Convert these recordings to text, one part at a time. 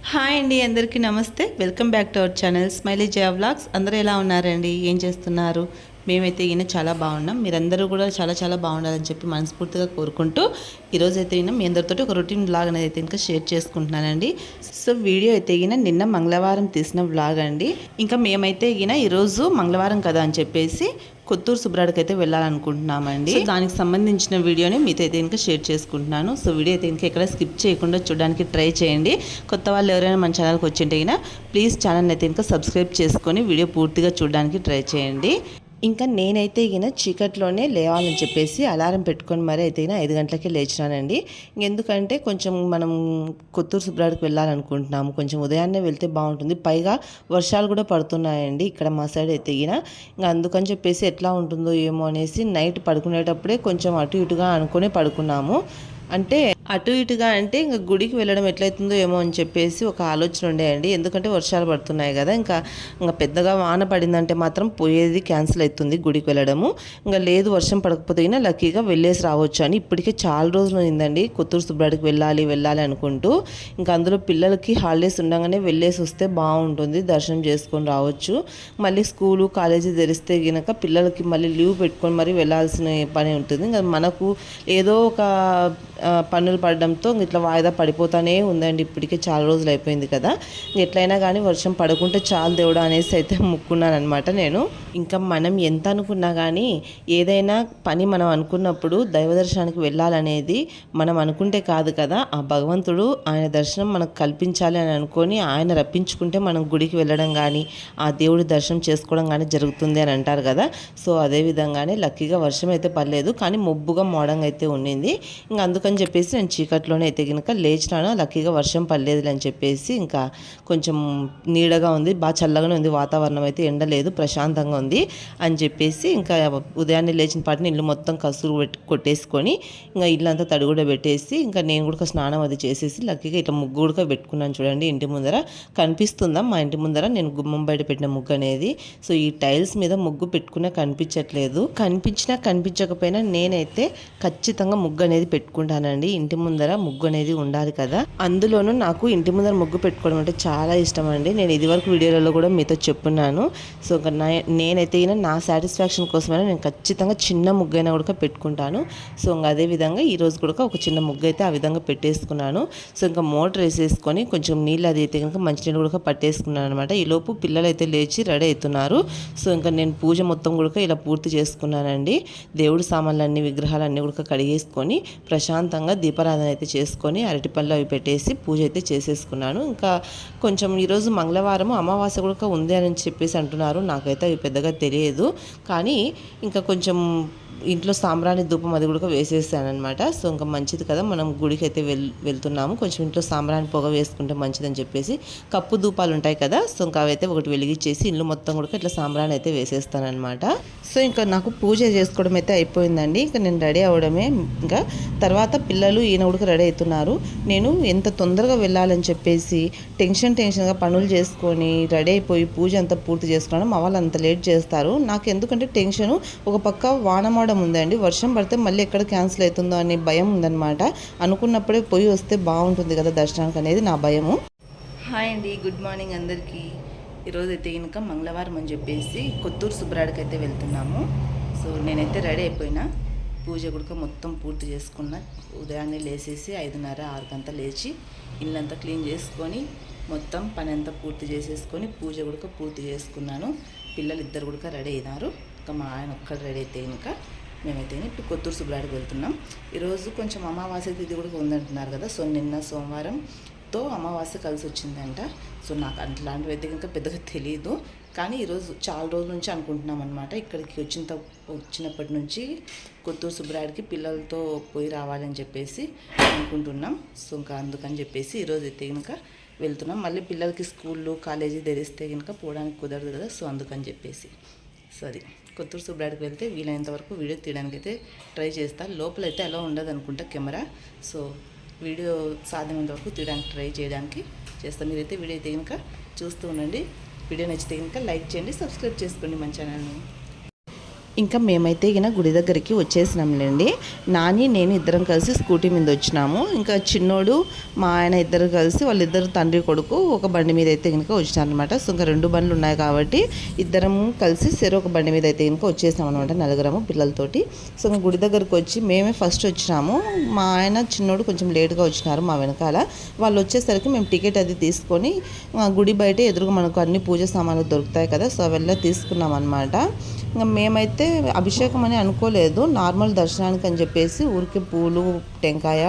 Hi అండి, అందరికీ నమస్తే. Welcome back to our channel smiley Jaya vlogs. అందరూ ఎలా ఉన్నారండి? ఏం చేస్తున్నారు? మేమైతే ఈయన చాలా బాగున్నాం. మీరందరూ కూడా చాలా చాలా బాగుండాలని చెప్పి మనస్ఫూర్తిగా కోరుకుంటూ ఈరోజు అయితే ఈయన మీ అందరితో ఒక రొటీన్ వ్లాగ్ అనేది అయితే ఇంకా షేర్ చేసుకుంటున్నానండి. సో వీడియో అయితే ఈయన నిన్న మంగళవారం తీసిన వ్లాగ్ అండి. ఇంకా మేమైతే ఈయన ఈరోజు మంగళవారం కదా అని చెప్పేసి కొత్తూరు సుబ్రాడికి అయితే వెళ్ళాలనుకుంటున్నామండి. దానికి సంబంధించిన వీడియోని మీతో అయితే ఇంకా షేర్ చేసుకుంటున్నాను. సో వీడియో అయితే ఇంకా ఎక్కడ స్కిప్ చేయకుండా చూడడానికి ట్రై చేయండి. కొత్త వాళ్ళు ఎవరైనా మన ఛానల్కి వచ్చింటే అయినా ప్లీజ్ ఛానల్ అయితే ఇంకా సబ్స్క్రైబ్ చేసుకొని వీడియో పూర్తిగా చూడడానికి ట్రై చేయండి. ఇంకా నేనైతే ఈయన చీకట్లోనే లేవాలని చెప్పేసి అలారం పెట్టుకొని మరీ అయితే 5 గంటలకే లేచినానండి. ఎందుకంటే కొంచెం మనం కొత్తూరు సుబ్రాడికి వెళ్ళాలనుకుంటున్నాము. కొంచెం ఉదయాన్నే వెళ్తే బాగుంటుంది. పైగా వర్షాలు కూడా పడుతున్నాయండి ఇక్కడ మా సైడ్ అయితే ఇంకా అందుకని చెప్పేసి ఎట్లా ఉంటుందో ఏమో అనేసి నైట్ పడుకునేటప్పుడే కొంచెం అటు ఇటుగా అనుకునే పడుకున్నాము. అంటే అటు ఇటుగా అంటే ఇంకా గుడికి వెళ్ళడం ఎట్లయితుందో ఏమో అని చెప్పేసి ఒక ఆలోచన ఉండేయండి. ఎందుకంటే వర్షాలు పడుతున్నాయి కదా, ఇంకా పెద్దగా వాన పడిందంటే మాత్రం పోయేది క్యాన్సిల్ అవుతుంది గుడికి వెళ్ళడము. ఇంకా లేదు వర్షం పడకపోతే లక్కీగా వెళ్ళేసి రావచ్చు అని ఇప్పటికే చాలా రోజులు అయిందండి కొత్తూరు సుబ్రాడికి వెళ్ళాలి అనుకుంటూ. ఇంకా అందులో పిల్లలకి హాలిడేస్ ఉండగానే వెళ్ళేసి వస్తే బాగుంటుంది, దర్శనం చేసుకొని రావచ్చు. మళ్ళీ స్కూలు కాలేజీ తెరిస్తే కనుక పిల్లలకి మళ్ళీ లీవ్ పెట్టుకొని మరీ వెళ్ళాల్సిన పని ఉంటుంది. ఇంకా మనకు ఏదో ఒక పన్నులు పడడంతో ఇట్లా వాయిదా పడిపోతానే ఉందండి. ఇప్పటికే చాలా రోజులు అయిపోయింది కదా, ఎట్లయినా కానీ వర్షం పడకుంటే చాలు దేవుడా అనేసి అయితే ముక్కున్నాను అనమాట నేను. ఇంకా మనం ఎంత అనుకున్నా కానీ ఏదైనా పని మనం అనుకున్నప్పుడు దైవ దర్శనానికి వెళ్ళాలనేది మనం అనుకుంటే కాదు కదా, ఆ భగవంతుడు ఆయన దర్శనం మనకు కల్పించాలి అని అనుకొని ఆయన రప్పించుకుంటే మనం గుడికి వెళ్ళడం కానీ ఆ దేవుడి దర్శనం చేసుకోవడం కానీ జరుగుతుంది అని అంటారు కదా. సో అదే విధంగానే లక్కీగా వర్షం అయితే పడలేదు, కానీ మొబ్బుగా మోడంగా అయితే ఉండింది. ఇంకా అందుకని చెప్పేసి నేను చీకట్లోనే అయితే కనుక లేచినాను. లక్కీగా వర్షం పడలేదు అని చెప్పేసి ఇంకా కొంచెం నీడగా ఉంది, బాగా చల్లగానే ఉంది వాతావరణం, అయితే ఎండ లేదు, ప్రశాంతంగా ఉంది అని చెప్పేసి ఇంకా ఉదయాన్నే లేచిన పాటిని ఇల్లు మొత్తం కసురు కొట్టేసుకొని ఇంకా ఇల్లంతా తడి కూడా పెట్టేసి ఇంకా నేను కూడా స్నానం అది చేసేసి లక్కీగా ఇట్లా ముగ్గు కూడా పెట్టుకున్నాను. చూడండి ఇంటి ముందర కనిపిస్తుందా మా ఇంటి ముందర నేను గుమ్మం బయట పెట్టిన ముగ్గు అనేది. సో ఈ టైల్స్ మీద ముగ్గు పెట్టుకునే కనిపించట్లేదు, కనిపించినా కనిపించకపోయినా నేనైతే ఖచ్చితంగా ముగ్గు అనేది పెట్టుకుంటానండి. ఇంటి ముందర ముగ్గు అనేది ఉండాలి కదా, అందులోనూ నాకు ఇంటి ముందర ముగ్గు పెట్టుకోవడం అంటే చాలా ఇష్టం అండి. నేను ఇదివరకు వీడియోలలో కూడా మీతో చెప్పున్నాను. సో నేనైతే నా సాటిస్ఫాక్షన్ కోసమైనా నేను ఖచ్చితంగా చిన్న ముగ్గు అయినా కూడా పెట్టుకుంటాను. సో ఇంకా అదే విధంగా ఈరోజు కూడా ఒక చిన్న ముగ్గు అయితే ఆ విధంగా పెట్టేసుకున్నాను. సో ఇంకా మోటర్ వేసేసుకొని కొంచెం నీళ్ళు అది అయితే కనుక మంచినీళ్ళు కూడా పట్టేసుకున్నాను అనమాట. ఈలోపు పిల్లలు అయితే లేచి రెడీ అవుతున్నారు. సో ఇంకా నేను పూజ మొత్తం కూడా ఇలా పూర్తి చేసుకున్నానండి. దేవుడి సామాన్లన్నీ విగ్రహాలన్నీ కూడా కడిగేసుకొని ప్రశాంతంగా దీపారాధన అయితే చేసుకొని అరటిపళ్ళు అవి పెట్టేసి పూజ అయితే చేసేసుకున్నాను. ఇంకా కొంచెం ఈరోజు మంగళవారం అమావాస్య కూడా ఉంది అని చెప్పేసి అంటున్నారు. నాకైతే అవి పెద్దగా తెలియదు, కానీ ఇంకా కొంచెం ఇంట్లో సాంబ్రాణి ధూపం అది కూడా వేసేసాను అనమాట. సో ఇంకా మంచిది కదా, మనం గుడికి అయితే వెళ్తున్నాము, కొంచెం ఇంట్లో సాంబ్రాణి పొగ వేసుకుంటే మంచిదని చెప్పేసి కప్పు ధూపాలు ఉంటాయి కదా, సో ఇంకా అవైతే ఒకటి వెలిగించేసి ఇల్లు మొత్తం కూడా ఇట్లా సాంబ్రాణి అయితే వేసేస్తాను అనమాట. సో ఇంకా నాకు పూజ చేసుకోవడం అయితే అయిపోయిందండి. ఇంకా నేను రెడీ అవ్వడమే. ఇంకా తర్వాత పిల్లలు ఈయన కూడా రెడీ అవుతున్నారు. నేను ఎంత తొందరగా వెళ్ళాలని చెప్పేసి టెన్షన్గా పనులు చేసుకొని రెడీ అయిపోయి పూజ అంతా పూర్తి చేసుకున్నాను. మా వాళ్ళు అంత లేట్ చేస్తారు. నాకు ఎందుకంటే టెన్షను, ఒక పక్క వానమాడం ఉందండి, వర్షం పడితే మళ్ళీ ఎక్కడ క్యాన్సిల్ అవుతుందో అనే భయం ఉందన్నమాట. అనుకున్నప్పుడే పోయి వస్తే బాగుంటుంది కదా దర్శనానికి అనేది నా భయము. హాయ్ అండి, గుడ్ మార్నింగ్ అందరికీ. ఈరోజు అయితే ఇంకా మంగళవారం అని చెప్పేసి కొత్తూరు సుబ్రాడికి అయితే వెళ్తున్నాము. సో నేనైతే రెడీ అయిపోయినా, పూజ కూడా మొత్తం పూర్తి చేసుకున్నా. ఉదయాన్నే లేచేసి 5:30, 6 లేచి ఇల్లంతా క్లీన్ చేసుకొని మొత్తం పని అంతా పూర్తి చేసేసుకొని పూజ కూడా పూర్తి చేసుకున్నాను. పిల్లలు ఇద్దరు కూడా రెడీ అయినారు. ఇంకా మా ఆయన ఒక్కడు రెడీ అయితే ఇంకా మేమైతే ఇప్పుడు కొత్తూరు సుబ్రాడికి వెళ్తున్నాం. ఈరోజు కొంచెం అమావాస్య తిథి కూడా ఉందంటున్నారు కదా. సో నిన్న సోమవారంతో అమావాస్య కలిసి వచ్చిందంట. సో నాకు అట్లాంటివి అయితే ఇంకా పెద్దగా తెలియదు, కానీ ఈరోజు చాలా రోజుల నుంచి అనుకుంటున్నాం అనమాట. ఇక్కడికి వచ్చినప్పటి నుంచి కొత్తూరు సుబ్రాడికి పిల్లలతో పోయి రావాలని చెప్పేసి అనుకుంటున్నాం. సో ఇంకా అందుకని చెప్పేసి ఈరోజు అయితే కనుక వెళ్తున్నాం. మళ్ళీ పిల్లలకి స్కూళ్ళు కాలేజీ తెరిస్తే కనుక పోవడానికి కుదరదు కదా. సో అందుకని చెప్పేసి సరే కొత్తూరు సుబ్రాడికి వెళ్తే వీలైనంత వరకు వీడియో తీయడానికి అయితే ట్రై చేస్తాను. లోపలైతే అలా ఉండదు అనుకుంటా కెమెరా. సో వీడియో సాధ్యమైనంత వరకు తీయడానికి ట్రై చేయడానికి చేస్తాను. మీరైతే వీడియో అయితే కనుక చూస్తూ ఉండండి. వీడియో నచ్చితే కనుక లైక్ చేయండి, సబ్స్క్రైబ్ చేసుకోండి మన ఛానల్ని. ఇంకా మేమైతే ఇక గుడి దగ్గరికి వచ్చేసినాంలేండి. నాని నేను ఇద్దరం కలిసి స్కూటీ మీద వచ్చినాము. ఇంకా చిన్నోడు మా ఆయన ఇద్దరు కలిసి వాళ్ళిద్దరు తండ్రి కొడుకు ఒక బండి మీద అయితే కనుక వచ్చినారనమాట. సో ఇంకా 2 బండ్లు ఉన్నాయి కాబట్టి ఇద్దరం కలిసి ఒక బండి మీద అయితే కనుక వచ్చేసాం అనమాట, నలుగురము పిల్లలతోటి. సో ఇంకా గుడి దగ్గరకు వచ్చి మేమే ఫస్ట్ వచ్చినాము. మా ఆయన చిన్నోడు కొంచెం లేట్గా వచ్చినారు మా వెనకాల. వాళ్ళు వచ్చేసరికి మేము టికెట్ అది తీసుకొని గుడి బయట ఎదురుగా మనకు అన్ని పూజ సామాన్లు దొరుకుతాయి కదా, సో అవెల్లా తీసుకున్నాం అనమాట. ఇంకా మేమైతే అభిషేకం అని అనుకోలేదు, నార్మల్ దర్శనానికి అని చెప్పేసి ఊరికి పూలు టెంకాయ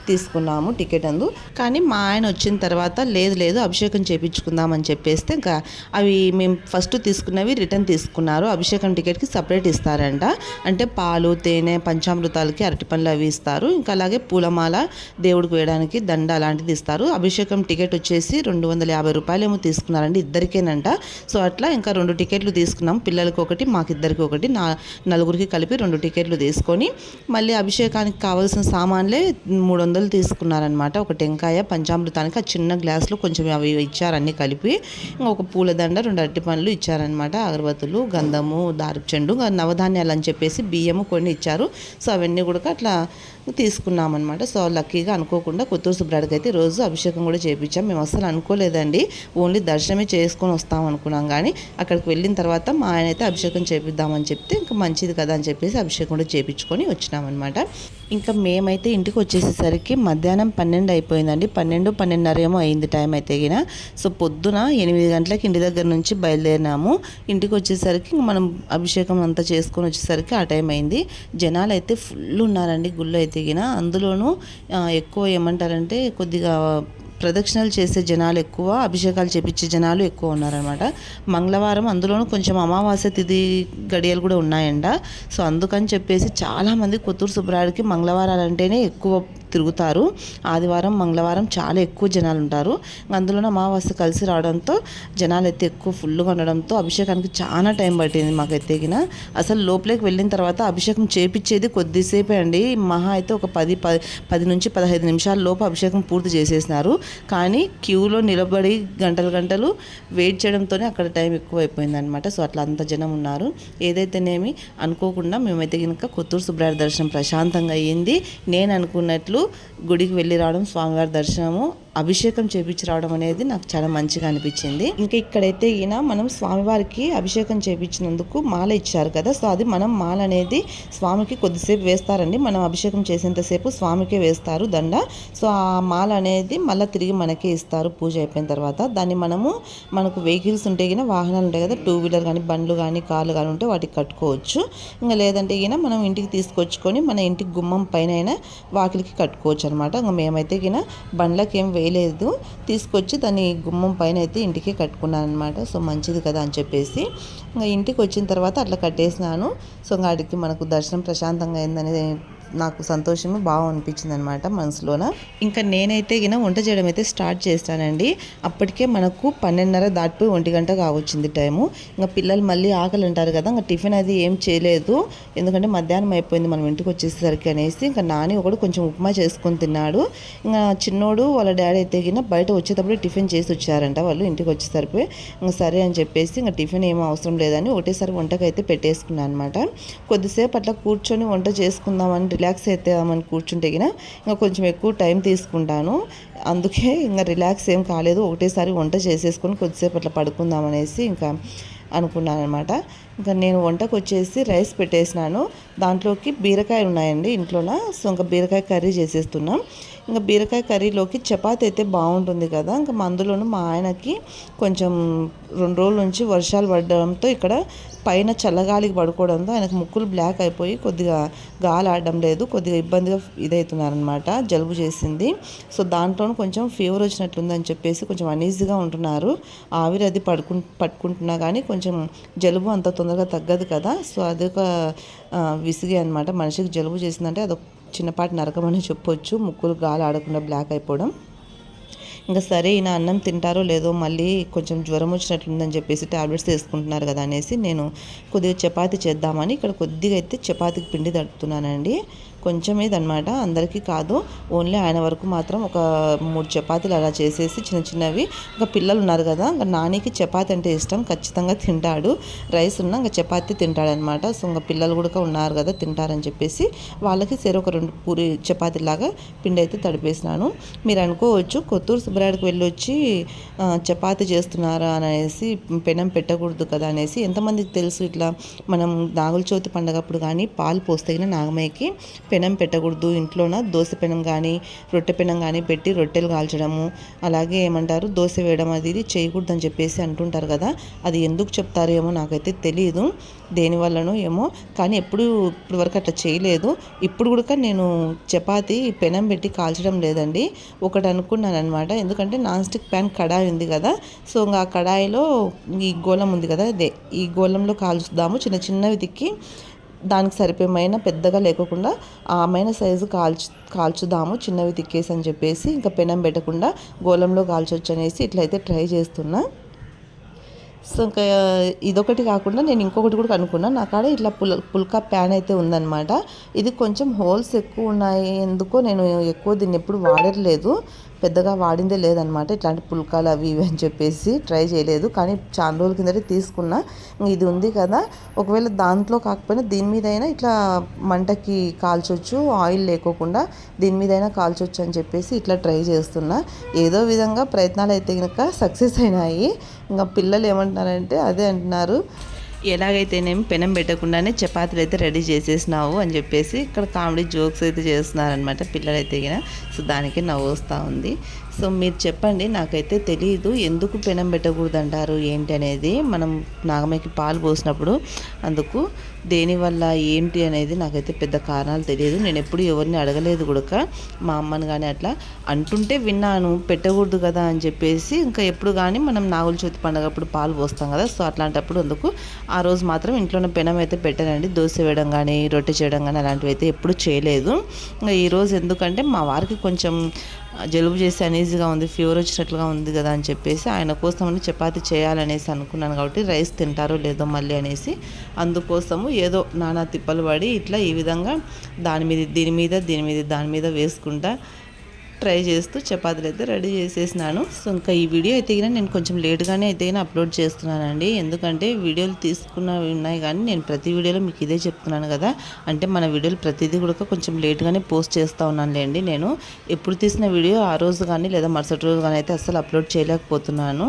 తీసుకున్నాము టికెట్ అందు. కానీ మా ఆయన వచ్చిన తర్వాత లేదు అభిషేకం చేయించుకుందామని చెప్పేస్తే ఇంకా అవి మేము ఫస్ట్ తీసుకున్నవి రిటర్న్ తీసుకున్నారు. అభిషేకం టికెట్కి సపరేట్ ఇస్తారంట. అంటే పాలు తేనె పంచామృతాలకి అరటిపండ్లు అవి ఇస్తారు. ఇంకా అలాగే పూలమాల దేవుడికి వేయడానికి దండ అలాంటిది ఇస్తారు. అభిషేకం టికెట్ వచ్చేసి 250 రూపాయలు ఏమో తీసుకున్నారండి ఇద్దరికేనంట. సో అట్లా ఇంకా 2 టికెట్లు తీసుకున్నాం, పిల్లలకి ఒకటి మాకిద్దరికి ఒకటి, నలుగురికి కలిపి 2 టికెట్లు తీసుకొని మళ్ళీ అభిషేకానికి కావాల్సిన సామాన్లే 300 తీసుకున్నారనమాట. ఒక టెంకాయ పంచామృతానికి ఆ చిన్న గ్లాసులో కొంచెం అవి ఇచ్చారు అన్నీ కలిపి. ఒక పూలదండ 2 అరటిపండ్లు ఇచ్చారనమాట, అగరబత్తులు గంధము దారుపు చెండు నవధాన్యాలు అని చెప్పేసి బియ్యము కొన్ని ఇచ్చారు. సో అవన్నీ కూడా అట్లా తీసుకున్నామన్నమాట. సో లక్కీగా అనుకోకుండా కొత్తూరు సుబ్రాడికి అయితే రోజు అభిషేకం కూడా చేయించాం. మేము అసలు అనుకోలేదండి, ఓన్లీ దర్శనమే చేసుకొని వస్తాం అనుకున్నాం. కానీ అక్కడికి వెళ్ళిన తర్వాత మా ఆయన అయితే అభిషేకం చేపిద్దామని చెప్తే ఇంకా మంచిది కదా అని చెప్పేసి అభిషేకం కూడా చేయించుకొని వచ్చినామన్నమాట. ఇంకా మేమైతే ఇంటికి వచ్చేసేసరికి మధ్యాహ్నం 12 అయిపోయిందండి. 12-12:30 ఏమో అయింది టైం అయితే గిన. సో పొద్దున 8 గంటలకి ఇంటి దగ్గర నుంచి బయలుదేరినాము. ఇంటికి వచ్చేసరికి మనం అభిషేకం అంతా చేసుకొని వచ్చేసరికి ఆ టైం అయింది. జనాలు అయితే ఫుల్ ఉన్నారండి గుళ్ళో అయితే గిన. అందులోనూ ఎక్కువ ఏమంటారంటే కొద్దిగా ప్రదక్షిణలు చేసే జనాలు ఎక్కువ, అభిషేకాలు చేపించే జనాలు ఎక్కువ ఉన్నారనమాట. మంగళవారం అందులోనూ కొంచెం అమావాస్య తిథి గడియలు కూడా ఉన్నాయంట. సో అందుకని చెప్పేసి చాలామంది కొత్తూరు సుబ్రాడికి మంగళవారాలు అంటేనే ఎక్కువ తిరుగుతారు. ఆదివారం మంగళవారం చాలా ఎక్కువ జనాలు ఉంటారు. అందులోనూ అమావాస్య కలిసి రావడంతో జనాలు అయితే ఎక్కువ ఫుల్గా ఉండడంతో అభిషేకానికి చాలా టైం పట్టింది మాకైతే గిన. అసలు లోపలికి వెళ్ళిన తర్వాత అభిషేకం చేపించేది కొద్దిసేపే అండి, మహా అయితే ఒక 10 నుంచి 15 నిమిషాల లోపు అభిషేకం పూర్తి చేసేసినారు. కానీ క్యూలో నిలబడి గంటలు వెయిట్ చేయడంతోనే అక్కడ టైం ఎక్కువ అయిపోయింది అనమాట. సో అట్లా అంత జనం ఉన్నారు. ఏదైతేనేమి అనుకోకుండా మేమైతే కనుక కొత్తూరు సుబ్రాడి దర్శనం ప్రశాంతంగా అయ్యింది. నేను అనుకున్నట్లు గుడికి వెళ్ళి రావడం, స్వామివారి దర్శనము, అభిషేకం చేపించి రావడం అనేది నాకు చాలా మంచిగా అనిపించింది. ఇంకా ఇక్కడైతే ఈయన మనం స్వామివారికి అభిషేకం చేపించినందుకు మాల ఇచ్చారు కదా, సో అది మనం మాల అనేది స్వామికి కొద్దిసేపు వేస్తారండి. మనం అభిషేకం చేసేంతసేపు స్వామికే వేస్తారు దండ. సో ఆ మాల అనేది మళ్ళీ తిరిగి మనకే ఇస్తారు పూజ అయిపోయిన తర్వాత. దాన్ని మనకు వెహికల్స్ ఉంటే గిన, వాహనాలు ఉంటాయి కదా, 2 వీలర్ కానీ బండ్లు కానీ కార్లు కానీ ఉంటే వాటికి కట్టుకోవచ్చు. ఇంకా లేదంటే గిన మనం ఇంటికి తీసుకొచ్చుకొని మన ఇంటికి గుమ్మం పైన వాకిలికి కట్టుకోవచ్చు అనమాట. ఇంకా మేమైతే గిన బండ్లకి ఏం వేయలేదు, తీసుకొచ్చి దాన్ని గుమ్మం పైన అయితే ఇంటికి కట్టుకున్నాను అనమాట. సో మంచిది కదా అని చెప్పేసి ఇంకా ఇంటికి వచ్చిన తర్వాత అట్లా కట్టేసినాను. సో ఇంకా అడిగి మనకు దర్శనం ప్రశాంతంగా అయిందనేది నాకు సంతోషము బాగా అనిపించింది అనమాట మనసులోన. ఇంకా నేనైతే గిన వంట చేయడం అయితే స్టార్ట్ చేస్తానండి. అప్పటికే మనకు 12:30 దాటిపోయి 1 గంట కావచ్చింది టైము. ఇంకా పిల్లలు మళ్ళీ ఆకలి అంటారు కదా, ఇంకా టిఫిన్ అది ఏం చేయలేదు, ఎందుకంటే మధ్యాహ్నం అయిపోయింది మనం ఇంటికి వచ్చేసరికి అనేసి. ఇంకా నాని ఒకడు కొంచెం ఉప్మా చేసుకొని తిన్నాడు. ఇంకా చిన్నోడు వాళ్ళ డాడీ అయితే గిన బయట వచ్చేటప్పుడు టిఫిన్ చేసి వచ్చారంట వాళ్ళు ఇంటికి వచ్చేసరికి. ఇంకా సరే అని చెప్పేసి ఇంకా టిఫిన్ ఏమీ అవసరం లేదని ఒకటేసారి వంటకైతే పెట్టేసుకున్నాను అనమాట. కొద్దిసేపు అట్లా కూర్చొని వంట చేసుకుందామని రిలాక్స్ అవుతామని కూర్చుంటే గిన ఇంకా కొంచెం ఎక్కువ టైం తీసుకుంటాను. అందుకే ఇంకా రిలాక్స్ ఏం కాలేదు, ఒకటేసారి వంట చేసేసుకొని కొద్దిసేపు అట్లా పడుకుందామనేసి ఇంకా అనుకున్నాను అనమాట. ఇంకా నేను వంటకు వచ్చేసి రైస్ పెట్టేసినాను. దాంట్లోకి బీరకాయలు ఉన్నాయండి ఇంట్లోన. సో ఇంకా బీరకాయ కర్రీ చేసేస్తున్నాం. ఇంకా బీరకాయ కర్రీలోకి చపాతి అయితే బాగుంటుంది కదా. ఇంకా అందులోనూ మా ఆయనకి కొంచెం 2 రోజుల నుంచి వర్షాలు పడడంతో ఇక్కడ పైన చల్లగాలికి పడుకోవడంతో ఆయనకు ముక్కులు బ్లాక్ అయిపోయి కొద్దిగా గాలి ఆడడం లేదు, కొద్దిగా ఇబ్బందిగా ఇదవుతున్నారనమాట, జలుబు చేసింది. సో దాంట్లో కొంచెం ఫీవర్ వచ్చినట్లుందని చెప్పేసి కొంచెం అనీజీగా ఉంటున్నారు. ఆవిరి అది పట్టుకుంటున్నా కానీ కొంచెం జలుబు అంత తొందరగా తగ్గదు కదా. సో అదొక విసిగే అనమాట. మనిషికి జలుబు చేసిందంటే అదొక చిన్నపాటి నరకం అని చెప్పొచ్చు, ముక్కులు గాలి ఆడకుండా బ్లాక్ అయిపోవడం. ఇంకా సరే ఈయన అన్నం తింటారో లేదో, మళ్ళీ కొంచెం జ్వరం వచ్చినట్లుందని చెప్పేసి టాబ్లెట్స్ తీసుకుంటున్నారు కదా అనేసి నేను కొద్దిగా చపాతీ చేద్దామని ఇక్కడ కొద్దిగా అయితే చపాతీకి పిండి తడుపుతున్నానండి. కొంచెం ఇదనమాట, అందరికీ కాదు, ఓన్లీ ఆయన వరకు మాత్రం ఒక 3 చపాతీలు అలా చేసేసి చిన్న చిన్నవి. ఇంకా పిల్లలు ఉన్నారు కదా, ఇంకా నానికి చపాతీ అంటే ఇష్టం, ఖచ్చితంగా తింటాడు. రైస్ ఉన్నా ఇంకా చపాతీ తింటాడనమాట. సో ఇంకా పిల్లలు కూడా ఉన్నారు కదా తింటారని చెప్పేసి వాళ్ళకి ఒక 2 పూరి చపాతీలాగా పిండి అయితే తడిపేసినాను. మీరు అనుకోవచ్చు కొత్తూరు సుబ్బరాయుడికి వెళ్ళొచ్చి చపాతీ చేస్తున్నారా అనేసి, పెనం పెట్టకూడదు కదా అనేసి. ఎంతమందికి తెలుసు ఇట్లా మనం నాగుల చవితి పండగప్పుడు కానీ పాలు పోస్తగిన నాగమయ్యకి పెనం పెట్టకూడదు, ఇంట్లోన దోశ పెనం కానీ రొట్టె పెనం కానీ పెట్టి రొట్టెలు కాల్చడము, అలాగే ఏమంటారు దోశ వేయడం అది ఇది చేయకూడదు అని చెప్పేసి అంటుంటారు కదా. అది ఎందుకు చెప్తారేమో నాకైతే తెలియదు, దేనివల్లనో ఏమో, కానీ ఇప్పుడు వరకు అట్లా చేయలేదు. ఇప్పుడు కూడా నేను చపాతీ పెనం పెట్టి కాల్చడం లేదండి. ఒకటి అనుకున్నాను అనమాట, ఎందుకంటే నాన్ స్టిక్ ప్యాన్ కడాయి ఉంది కదా, సో ఇంకా ఆ కడాయిలో ఈ గోళం ఉంది కదా, అదే ఈ గోళంలో కాల్చుదాము, చిన్న చిన్నవి తిక్కి దానికి సరిపోయిన పెద్దగా లేకోకుండా ఆమెన సైజు కాల్చుదాము చిన్నవి తిక్కేసి అని చెప్పేసి, ఇంకా పెనం పెట్టకుండా గోళంలో కాల్చొచ్చు అనేసి ఇట్లయితే ట్రై చేస్తున్నా. సో ఇంకా ఇదొకటి కాకుండా నేను ఇంకొకటి కూడా కనుక్కున్నాను. నా కాడ ఇట్లా పుల్కా ప్యాన్ అయితే ఉందన్నమాట. ఇది కొంచెం హోల్స్ ఎక్కువ ఉన్నాయి, ఎందుకో నేను ఎక్కువ దీన్ని ఎప్పుడు వాడలేదు, పెద్దగా వాడిందే లేదనమాట. ఇట్లాంటి పుల్కాలు అవి ఇవి అని చెప్పేసి ట్రై చేయలేదు, కానీ చాలా రోజుల కిందటే తీసుకున్నా. ఇది ఉంది కదా, ఒకవేళ దాంట్లో కాకపోయినా దీని మీద అయినా ఇట్లా మంటకి కాల్చొచ్చు, ఆయిల్ లేకోకుండా దీని మీద అయినా కాల్చొచ్చు అని చెప్పేసి ఇట్లా ట్రై చేస్తున్నా. ఏదో విధంగా ప్రయత్నాలు అయితే కనుక సక్సెస్ అయినాయి. ఇంకా పిల్లలు ఏమంటున్నారంటే అదే అంటున్నారు, ఎలాగైతేనేమి పెనం పెట్టకుండానే చపాతీలు అయితే రెడీ చేసేసినావు అని చెప్పేసి ఇక్కడ కామెడీ జోక్స్ అయితే చేస్తున్నారనమాట పిల్లలు అయితే. సో దానికి నవ్వు వస్తూ ఉంది. సో మీరు చెప్పండి, నాకైతే తెలియదు ఎందుకు పెనం పెట్టకూడదు అంటారు ఏంటి అనేది. మనం నాగమయ్యకి పాలు పోసినప్పుడు అందుకు దేనివల్ల ఏంటి అనేది నాకైతే పెద్ద కారణాలు తెలియదు. నేను ఎప్పుడు ఎవరిని అడగలేదు కూడా, మా అమ్మని కానీ అట్లా అంటుంటే విన్నాను పెట్టకూడదు కదా అని చెప్పేసి. ఇంకా ఎప్పుడు కానీ మనం నాగుల చవితి పండగప్పుడు పాలు పోస్తాం కదా, సో అట్లాంటప్పుడు అందుకు ఆ రోజు మాత్రం ఇంట్లోనే పెనం అయితే పెట్టానండి. దోశ వేయడం కానీ రొట్టె చేయడం కానీ అలాంటివి అయితే ఎప్పుడు చేయలేదు. ఇంకా ఈరోజు ఎందుకంటే మా వారికి కొంచెం జలుబు చేసి అనీజీగా ఉంది, ఫీవర్ వచ్చినట్లుగా ఉంది కదా అని చెప్పేసి ఆయన కోసమని చపాతీ చేయాలనేసి అనుకున్నాను. కాబట్టి రైస్ తింటారో లేదో మళ్ళీ అనేసి అందుకోసము ఏదో నానా తిప్పలు పడి ఇట్లా ఈ విధంగా దీని మీద వేసుకుంటా ట్రై చేస్తూ చపాతీలు అయితే రెడీ చేసేసినాను. సో ఇంకా ఈ వీడియో అయితే నేను కొంచెం లేట్గానే అయితే అప్లోడ్ చేస్తున్నానండి, ఎందుకంటే వీడియోలు తీసుకున్నవి ఉన్నాయి కానీ నేను ప్రతి వీడియోలో మీకు ఇదే చెప్తున్నాను కదా, అంటే మన వీడియోలు ప్రతిదీ కూడా కొంచెం లేట్గానే పోస్ట్ చేస్తూ ఉన్నానులేండి. నేను ఎప్పుడు తీసిన వీడియో ఆ రోజు కానీ లేదా మరుసటి రోజు కానీ అయితే అస్సలు అప్లోడ్ చేయలేకపోతున్నాను.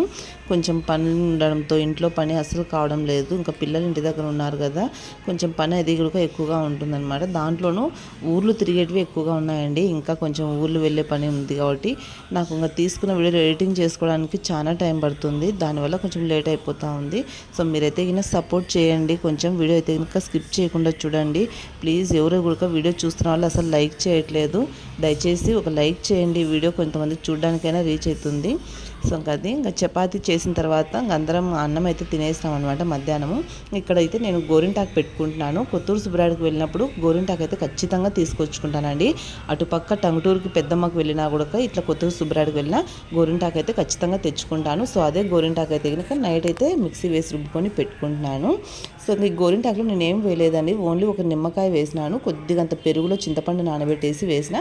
కొంచెం పని ఉండడంతో ఇంట్లో పని అస్సలు కావడం లేదు. ఇంకా పిల్లలు ఇంటి దగ్గర ఉన్నారు కదా, కొంచెం పని అది కూడా ఎక్కువగా ఉంటుందన్నమాట. దాంట్లోనూ ఊర్లు తిరిగేటివి ఎక్కువగా ఉన్నాయండి, ఇంకా కొంచెం ఊర్లు వెళ్ళే పని ఉంది కాబట్టి నాకు ఇంకా తీసుకున్న వీడియో ఎడిటింగ్ చేసుకోవడానికి చాలా టైం పడుతుంది, దానివల్ల కొంచెం లేట్ అయిపోతూ ఉంది. సో మీరైతే ఇంకా సపోర్ట్ చేయండి, కొంచెం వీడియో అయితే ఇంకా స్కిప్ చేయకుండా చూడండి ప్లీజ్. ఎవరో కూడా వీడియో చూస్తున్న వాళ్ళు అసలు లైక్ చేయట్లేదు, దయచేసి ఒక లైక్ చేయండి, వీడియో కొంతమంది చూడడానికైనా రీచ్ అవుతుంది. సో ఇంకా చపాతీ చేసిన తర్వాత అందరం అన్నం అయితే తినేసినాం అనమాట మధ్యాహ్నము. ఇక్కడైతే నేను గోరింటాకు పెట్టుకుంటున్నాను. కొత్తూరు సుబ్బరాయుడికి వెళ్ళినప్పుడు గోరింటాకు అయితే ఖచ్చితంగా తీసుకొచ్చుకుంటానండి. అటుపక్క టంగుటూరుకి పెద్దమ్మకు వెళ్ళినా కూడా ఇట్లా కొత్తూరు సుబ్బరాయుడికి వెళ్ళినా గోరింటాకు అయితే ఖచ్చితంగా తెచ్చుకుంటాను. సో అదే గోరింటాకు అయితే కనుక నైట్ అయితే మిక్సీ వేసి రుబ్బుకొని పెట్టుకుంటున్నాను. సో ఈ గోరింటాకులో నేను ఏం వేయలేదండి, ఓన్లీ ఒక నిమ్మకాయ వేసినాను, కొద్దిగా అంత పెరుగులో చింతపండు నానబెట్టేసి వేసిన,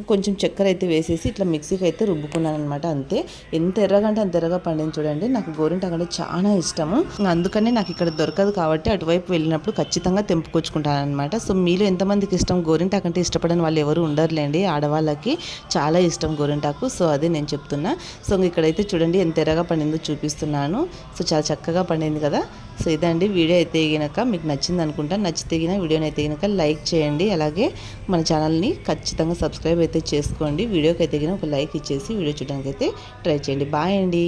కొంచెం చక్కెర అయితే వేసేసి ఇట్లా మిక్సీకి అయితే రుబ్బుకున్నాను అనమాట. అంతే. ఎంత ఎర్రగా అంటే అంత ఎర్రగా పండింది చూడండి. నాకు గోరింటాకు అంటే చాలా ఇష్టము, అందుకనే నాకు ఇక్కడ దొరకదు కాబట్టి అటువైపు వెళ్ళినప్పుడు ఖచ్చితంగా తెంపుకొచ్చుకుంటాను అనమాట. సో మీలో ఎంతమందికి ఇష్టం గోరింటాకు అంటే? ఇష్టపడని వాళ్ళు ఎవరు ఉండరులేండి, ఆడవాళ్ళకి చాలా ఇష్టం గోరింటాకు. సో అదే నేను చెప్తున్నా. సో ఇక్కడైతే చూడండి ఎంత ఎర్రగా పండిందో చూపిస్తున్నాను. సో చాలా చక్కగా పండింది కదా. సో ఇదండి వీడియో అయితే గినక మీకు నచ్చింది అనుకుంటా. నచ్చితే గిన వీడియోని అయితే గినక లైక్ చేయండి, అలాగే మన ఛానల్ని ఖచ్చితంగా సబ్స్క్రైబ్ అయితే చేసుకోండి. వీడియోకి అయితే గిన ఒక లైక్ ఇచ్చేసి వీడియో చూడడానికి అయితే ట్రై చేయండి. బాయ్ అండి.